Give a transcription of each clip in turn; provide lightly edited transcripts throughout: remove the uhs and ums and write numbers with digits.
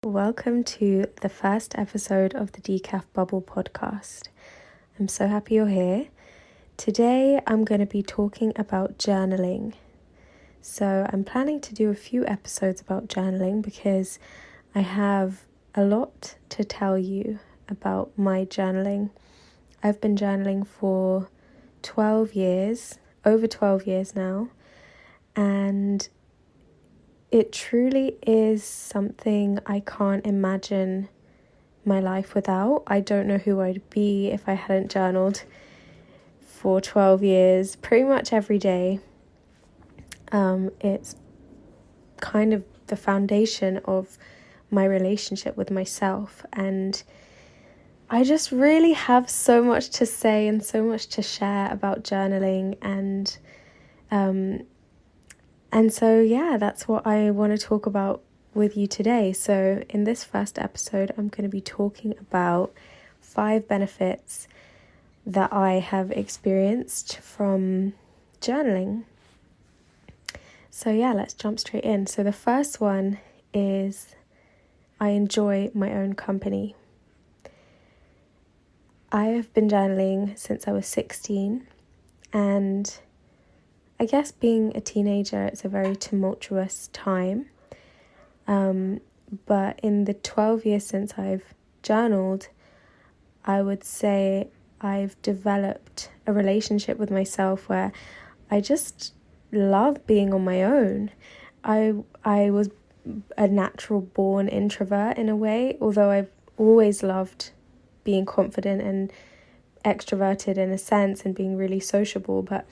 Welcome to the first episode of the Decaf Bubble podcast. I'm so happy you're here. Today I'm going to be talking about journaling. So I'm planning to do a few episodes about journaling because I have a lot to tell you about my journaling. I've been journaling for 12 years, over 12 years now, and it truly is something I can't imagine my life without. I don't know who I'd be if I hadn't journaled for 12 years, pretty much every day. It's kind of the foundation of my relationship with myself, and I just really have so much to say and so much to share about journaling, and so that's what I want to talk about with you today. So in this first episode, I'm going to be talking about 5 benefits that I have experienced from journaling. So let's jump straight in. So the first one is I enjoy my own company. I have been journaling since I was 16, and I guess being a teenager, it's a very tumultuous time. But in the 12 years since I've journaled, I would say I've developed a relationship with myself where I just love being on my own. I was a natural born introvert in a way, although I've always loved being confident and extroverted in a sense and being really sociable, but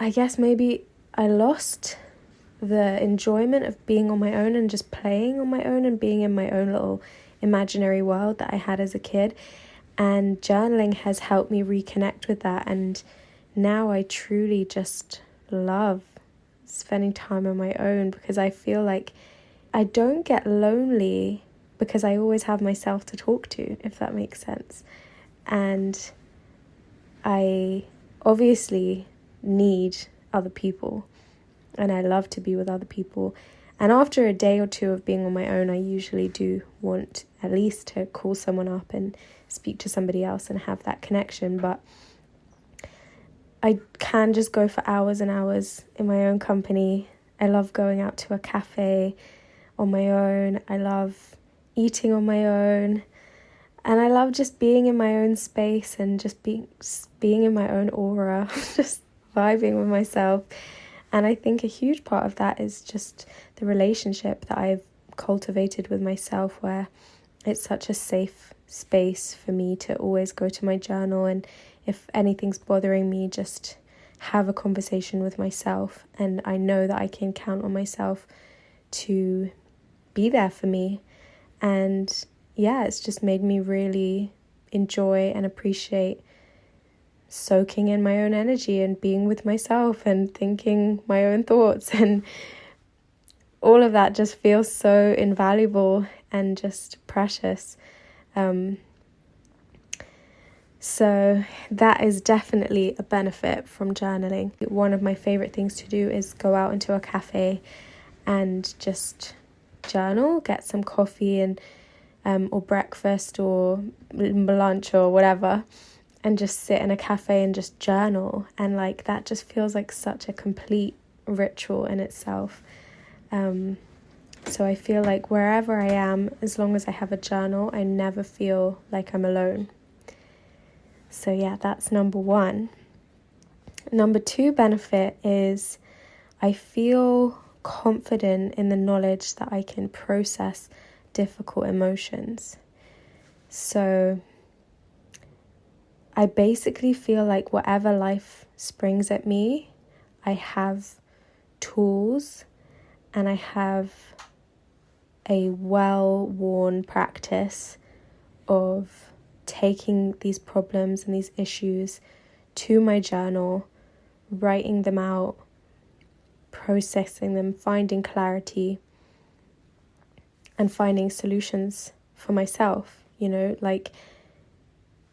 I guess maybe I lost the enjoyment of being on my own and just playing on my own and being in my own little imaginary world that I had as a kid. And journaling has helped me reconnect with that. And now I truly just love spending time on my own because I feel like I don't get lonely because I always have myself to talk to, if that makes sense. And I obviously need other people, and I love to be with other people, and after a day or two of being on my own, I usually do want at least to call someone up and speak to somebody else and have that connection. But I can just go for hours and hours in my own company. I love going out to a cafe on my own. I love eating on my own. And I love just being in my own space and just being in my own aura, just vibing with myself. And I think a huge part of that is just the relationship that I've cultivated with myself, where it's such a safe space for me to always go to my journal, and if anything's bothering me, just have a conversation with myself. And I know that I can count on myself to be there for me. And it's just made me really enjoy and appreciate soaking in my own energy and being with myself and thinking my own thoughts, and all of that just feels so invaluable and just precious. So that is definitely a benefit from journaling. One of my favorite things to do is go out into a cafe and just journal, get some coffee and or breakfast or lunch or whatever, and just sit in a cafe and just journal. And that just feels like such a complete ritual in itself. So I feel like wherever I am, as long as I have a journal, I never feel like I'm alone. So that's number 1. Number 2 benefit is I feel confident in the knowledge that I can process difficult emotions. So I basically feel like whatever life springs at me, I have tools and I have a well-worn practice of taking these problems and these issues to my journal, writing them out, processing them, finding clarity, and finding solutions for myself.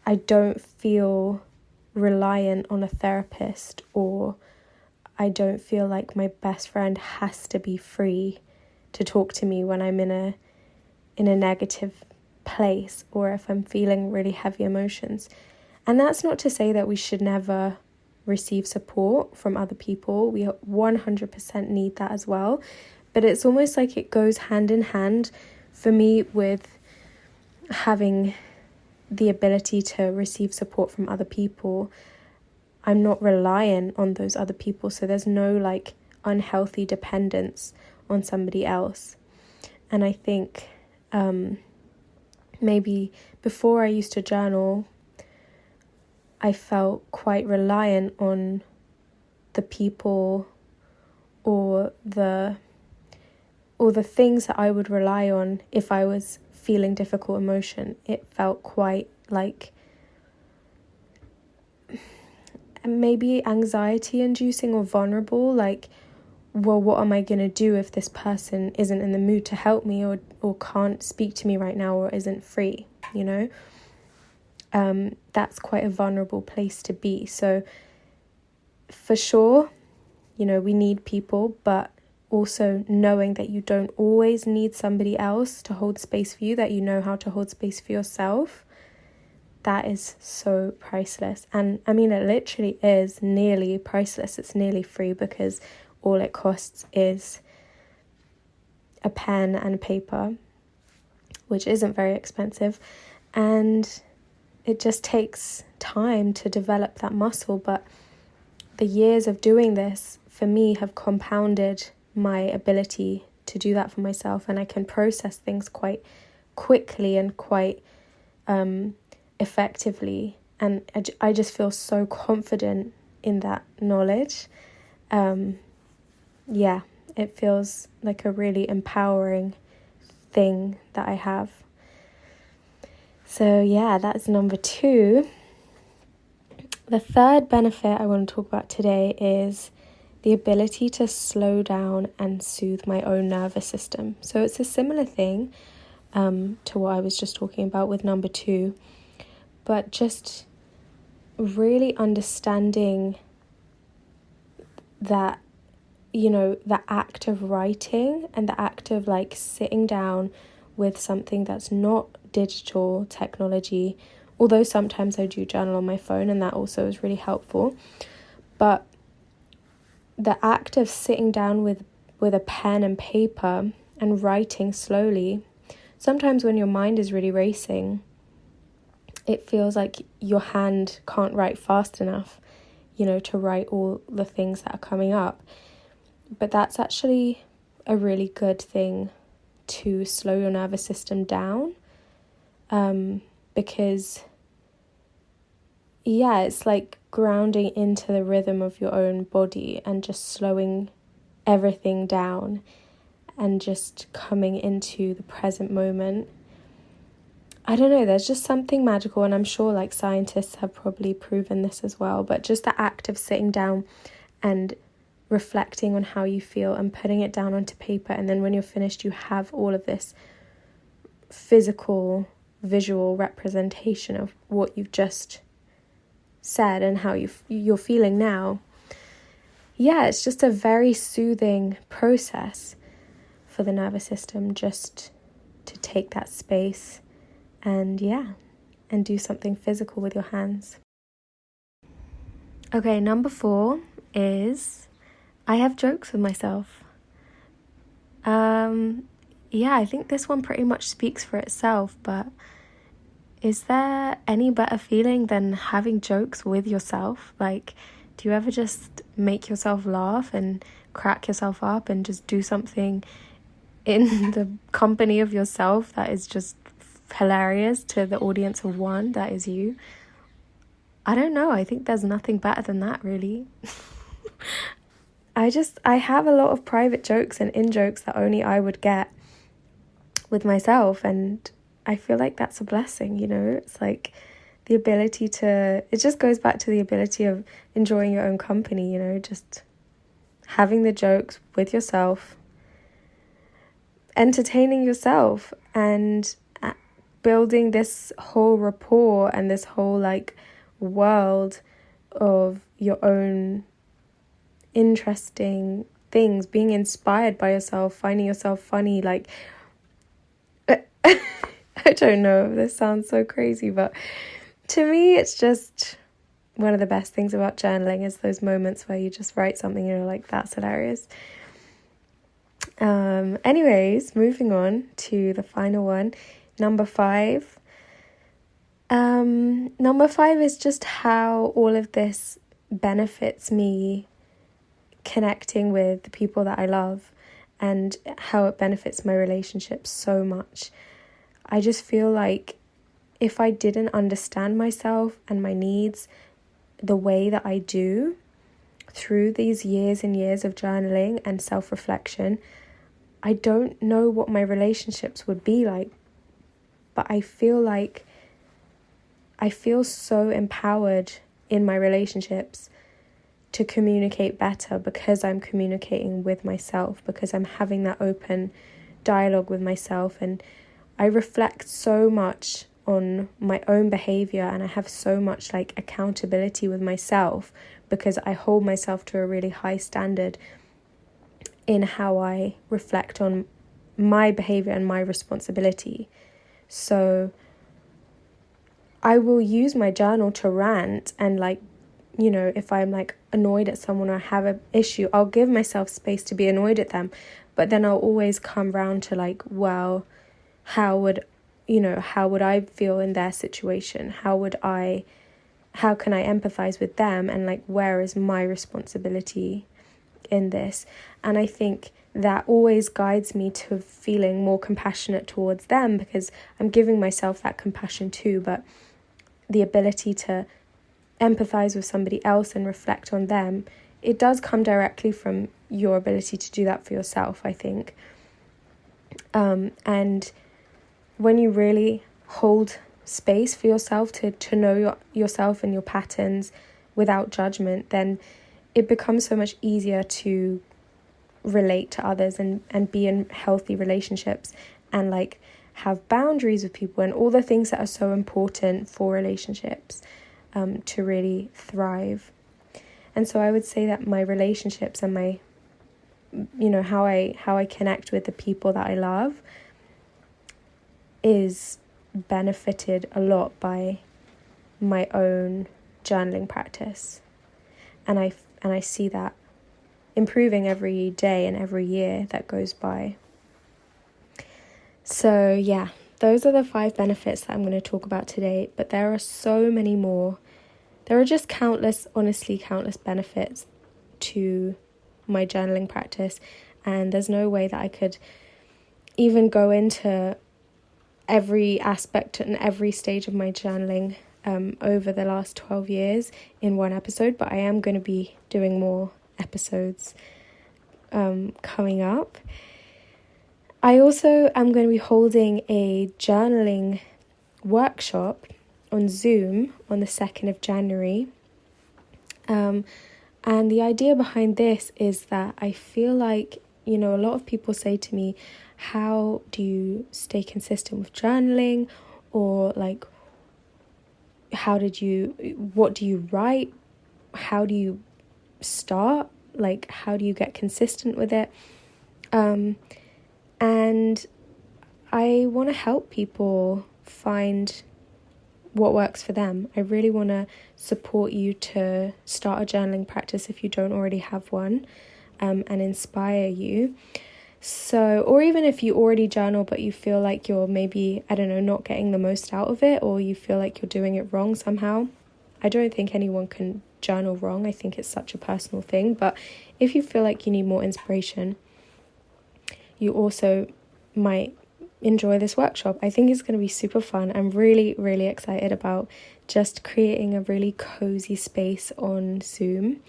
I don't feel reliant on a therapist, or I don't feel like my best friend has to be free to talk to me when I'm in a negative place, or if I'm feeling really heavy emotions. And that's not to say that we should never receive support from other people. We 100% need that as well. But it's almost like it goes hand in hand for me with having the ability to receive support from other people. I'm not reliant on those other people, so there's no like unhealthy dependence on somebody else. And I think maybe before I used to journal, I felt quite reliant on the people or the things that I would rely on if I was feeling difficult emotion. It felt quite like maybe anxiety inducing or vulnerable, like, well, what am I going to do if this person isn't in the mood to help me or can't speak to me right now or isn't free, you know? That's quite a vulnerable place to be. So for sure, you know, we need people, but also knowing that you don't always need somebody else to hold space for you, that you know how to hold space for yourself, that is so priceless. And I mean, it literally is nearly priceless. It's nearly free, because all it costs is a pen and paper, which isn't very expensive. And it just takes time to develop that muscle. But the years of doing this, for me, have compounded my ability to do that for myself. And I can process things quite quickly and quite effectively. And I just feel so confident in that knowledge. Yeah, it feels like a really empowering thing that I have. So yeah, that's number 2. The third benefit I want to talk about today is the ability to slow down and soothe my own nervous system. So it's a similar thing to what I was just talking about with number 2, but just really understanding that, you know, the act of writing and the act of like sitting down with something that's not digital technology, although sometimes I do journal on my phone and that also is really helpful, but the act of sitting down with a pen and paper and writing slowly, sometimes when your mind is really racing, it feels like your hand can't write fast enough, you know, to write all the things that are coming up. But that's actually a really good thing to slow your nervous system down, because, yeah, it's like grounding into the rhythm of your own body and just slowing everything down and just coming into the present moment. I don't know, there's just something magical, and I'm sure like scientists have probably proven this as well, but just the act of sitting down and reflecting on how you feel and putting it down onto paper, and then when you're finished you have all of this physical visual representation of what you've just said and how you're feeling now. Yeah, it's just a very soothing process for the nervous system, just to take that space and do something physical with your hands. Okay, number 4 is I have jokes with myself. I think this one pretty much speaks for itself, but is there any better feeling than having jokes with yourself? Like, do you ever just make yourself laugh and crack yourself up and just do something in the company of yourself that is just hilarious to the audience of one, that is you? I don't know. I think there's nothing better than that, really. I have a lot of private jokes and in-jokes that only I would get with myself, and I feel like that's a blessing, you know? It's like the ability to, it just goes back to the ability of enjoying your own company, you know, just having the jokes with yourself, entertaining yourself, and building this whole rapport and this whole like world of your own interesting things, being inspired by yourself, finding yourself funny. Like, I don't know, this sounds so crazy, but to me, it's just one of the best things about journaling is those moments where you just write something and you're like, that's hilarious. Anyways, moving on to the final one, number 5. Number 5 is just how all of this benefits me connecting with the people that I love and how it benefits my relationships so much. I just feel like if I didn't understand myself and my needs the way that I do through these years and years of journaling and self-reflection, I don't know what my relationships would be like. But I feel so empowered in my relationships to communicate better because I'm communicating with myself, because I'm having that open dialogue with myself, and I reflect so much on my own behavior, and I have so much like accountability with myself because I hold myself to a really high standard in how I reflect on my behavior and my responsibility. So I will use my journal to rant, and like, you know, if I'm like annoyed at someone or have an issue, I'll give myself space to be annoyed at them, but then I'll always come round to like, well, how would I feel in their situation? How can I empathize with them? And like, where is my responsibility in this? And I think that always guides me to feeling more compassionate towards them because I'm giving myself that compassion too. But the ability to empathize with somebody else and reflect on them, it does come directly from your ability to do that for yourself, I think. And when you really hold space for yourself to know yourself and your patterns without judgment, then it becomes so much easier to relate to others and be in healthy relationships and like have boundaries with people and all the things that are so important for relationships to really thrive. And so I would say that my relationships and my, you know, how I connect with the people that I love is benefited a lot by my own journaling practice, and I see that improving every day and every year that goes by. So yeah, those are the 5 benefits that I'm going to talk about today, but there are so many more. There are just countless benefits to my journaling practice, and there's no way that I could even go into every aspect and every stage of my journaling over the last 12 years in one episode, but I am going to be doing more episodes coming up. I also am going to be holding a journaling workshop on Zoom on the 2nd of January. And the idea behind this is that I feel like, you know, a lot of people say to me, how do you stay consistent with journaling? Or like, what do you write? How do you start? Like, how do you get consistent with it? And I want to help people find what works for them. I really want to support you to start a journaling practice if you don't already have one, and inspire you. So, or even if you already journal but you feel like you're maybe, I don't know, not getting the most out of it, or you feel like you're doing it wrong somehow. I don't think anyone can journal wrong. I think it's such a personal thing. But if you feel like you need more inspiration, you also might enjoy this workshop. I think it's going to be super fun. I'm really, really excited about just creating a really cozy space on Zoom,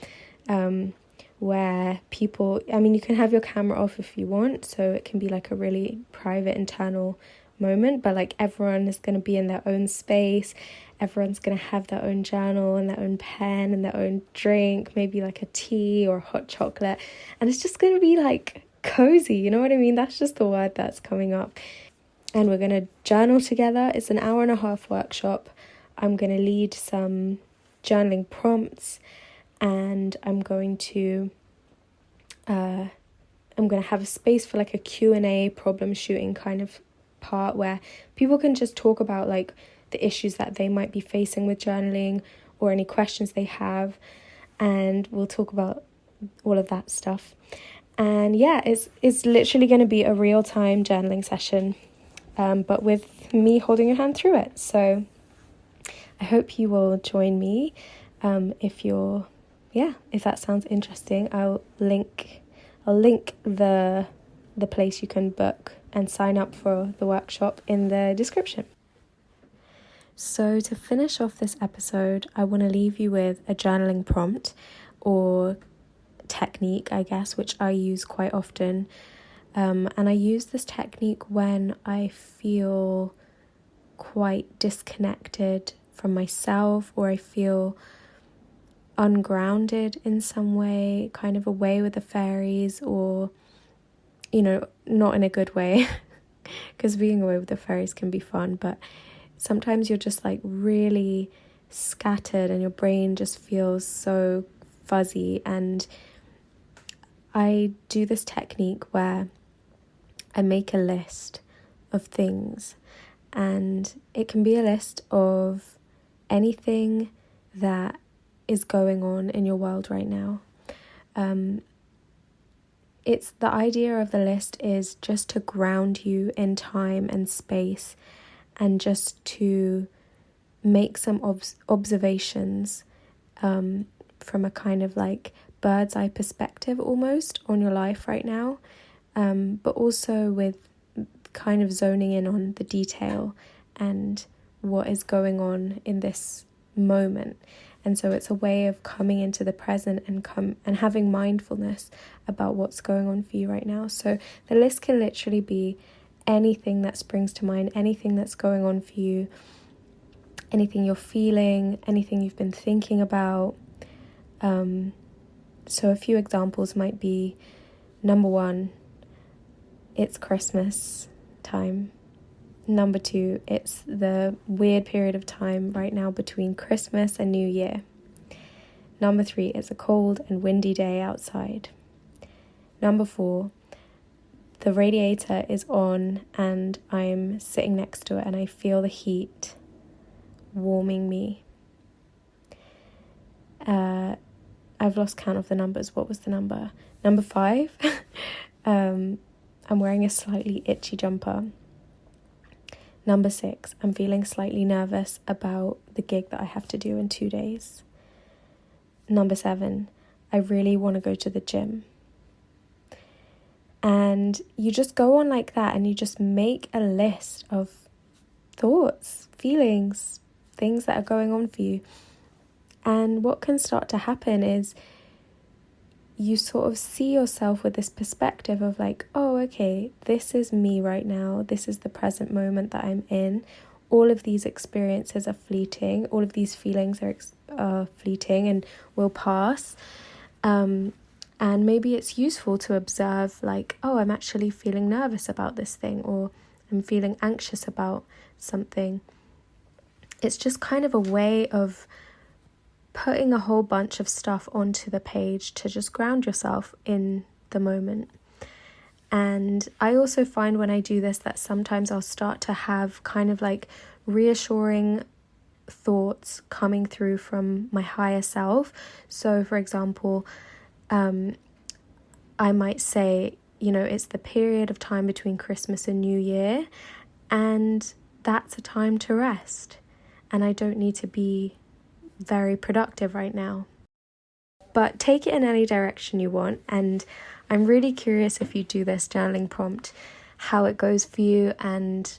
where people, I mean, you can have your camera off if you want, so it can be like a really private internal moment, but like everyone is going to be in their own space. Everyone's going to have their own journal and their own pen and their own drink, maybe like a tea or hot chocolate, and it's just going to be like cozy, you know what I mean? That's just the word that's coming up. And we're going to journal together. It's an 1.5-hour workshop. I'm going to lead some journaling prompts, and I'm going to I'm going to have a space for like a Q&A problem shooting kind of part where people can just talk about like the issues that they might be facing with journaling or any questions they have, and we'll talk about all of that stuff. And yeah, it's literally going to be a real-time journaling session, but with me holding your hand through it. So I hope you will join me. If that sounds interesting, I'll link the place you can book and sign up for the workshop in the description. So to finish off this episode, I want to leave you with a journaling prompt or technique, I guess, which I use quite often. And I use this technique when I feel quite disconnected from myself, or I feel ungrounded in some way, kind of away with the fairies, or, not in a good way, because being away with the fairies can be fun, but sometimes you're just like really scattered and your brain just feels so fuzzy. And I do this technique where I make a list of things, and it can be a list of anything that is going on in your world right now. It's the idea of the list is just to ground you in time and space, and just to make some observations from a kind of like bird's eye perspective almost on your life right now, but also with kind of zoning in on the detail and what is going on in this moment. And so it's a way of coming into the present and having mindfulness about what's going on for you right now. So the list can literally be anything that springs to mind, anything that's going on for you, anything you're feeling, anything you've been thinking about. So a few examples might be, number 1, it's Christmas time. Number 2, it's the weird period of time right now between Christmas and New Year. Number 3, it's a cold and windy day outside. Number 4, the radiator is on and I'm sitting next to it and I feel the heat warming me. I've lost count of the numbers. What was the number? Number 5, I'm wearing a slightly itchy jumper. Number 6, I'm feeling slightly nervous about the gig that I have to do in 2 days. Number 7, I really want to go to the gym. And you just go on like that and you just make a list of thoughts, feelings, things that are going on for you. And what can start to happen is you sort of see yourself with this perspective of like, oh, okay, this is me right now. This is the present moment that I'm in. All of these experiences are fleeting. All of these feelings are fleeting and will pass. And maybe it's useful to observe like, oh, I'm actually feeling nervous about this thing, or I'm feeling anxious about something. It's just kind of a way of putting a whole bunch of stuff onto the page to just ground yourself in the moment. And I also find when I do this that sometimes I'll start to have kind of like reassuring thoughts coming through from my higher self. So for example, I might say, it's the period of time between Christmas and New Year, and that's a time to rest, and I don't need to be very productive right now. But take it in any direction you want, and I'm really curious if you do this journaling prompt, how it goes for you, and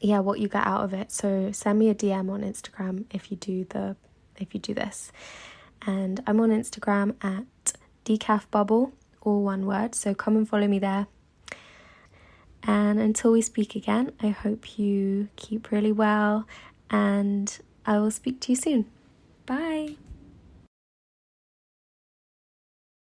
what you get out of it. So send me a DM on Instagram if you do this. And I'm on Instagram at decafbubble, all one word, so come and follow me there. And until we speak again, I hope you keep really well, and I will speak to you soon. Bye.